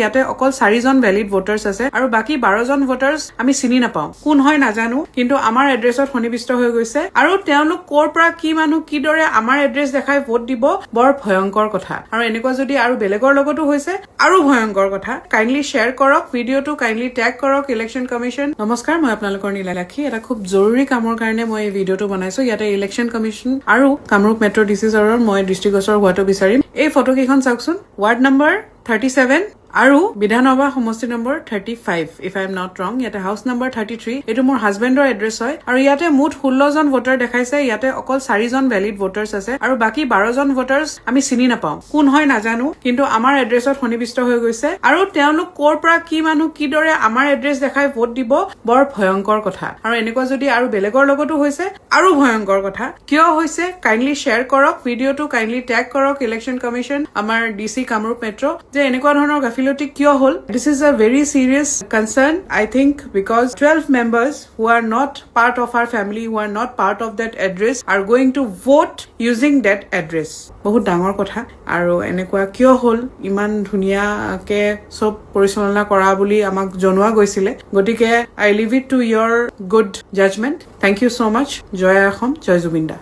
ইয়াতে অকল 4 জন ভ্যালিড ভোটাৰ্স আছে আৰু বাকি 12 জন ভোটাৰ্স আমি চিনি নাপাওঁ কোন হয় নাজানো কিন্তু আমাৰ এড্ৰেছত সন্নিবিষ্ট হৈ গৈছে আৰু তেওঁলোক কৰ পৰা কি মানুহ কি দৰে আমাৰ এড্ৰেছ দেখাই ভোট দিব বৰ ভয়ংকৰ কথা আৰু এনেকুৱা যদি আৰু বেলেগৰ লগতো হৈছে আৰু ভয়ংকৰ কথা কাইন্ডলি শেয়াৰ কৰক ভিডিঅটো কাইন্ডলি ট্যাগ কৰক ইলেকশন কমিশন নমস্কাৰ মই আপোনালোকৰ নীলাক্ষী এটা খুব জৰুৰী কামৰ কাৰণে মই এই ভিডিঅটো বনাইছো ইয়াতে ইলেকশন কমিশন আৰু কামৰূপ মেট্ৰ ডিচিজৰৰ মই দৃষ্টিগোচৰ হোৱাটো বিচাৰিম এই ফটো কেইখন চাওকচোন ৱাৰ্ড নম্বৰ 37 আৰু বিধানসভা সমষ্টি number 35 if I am not ৰং ইয়াতে হাউস নম্বৰ 33 এটো মোৰ হাজবেণ্ডৰ এড্ৰেছ হয় আৰু ইয়াতে মুঠ 16 জন ভোটাৰ দেখাইছে ইয়াতে অকল 4 জন ভ্যালিড ভোটাৰ্স আছে আৰু বাকি 12 জন ভোটাৰ্স আমি চিনি নাপাওঁ কোন হয় নাজানো কিন্তু আমাৰ এড্ৰেছত সন্নিবিষ্ট হৈ গৈছে আৰু তেওঁলোক কৰ পৰা কি মানুহ কি দৰে আমাৰ এড্ৰেছ দেখাই ভোট দিব বৰ ভয়ংকৰ কথা আৰু এনেকুৱা যদি আৰু বেলেগৰ লগতো হৈছে আৰু ভয়ংকৰ কথা কিয় হৈছে কাইন্ডলি শেয়াৰ কৰক ভিডিঅটো কাইন্ডলি ট্যাগ কৰক ইলেকশন কমিশন আমাৰ ডিসি কামৰূপ মেট্ৰ যে এনেকুৱা ধৰণৰ গাফিলতি কিয় হল this is a very serious concern I think because 12 members who are not part of our family who are not part of that address are going to vote using that address বহুত ডাঙৰ কথা আৰু এনেকুৱা কিয় হল ইমান ধুনিয়াকে সব পৰিচালনা কৰা বুলি আমাক জনোৱা গৈছিলে গতিকে I leave it to your good judgment thank you so much Jay Assam Jay Zubeen da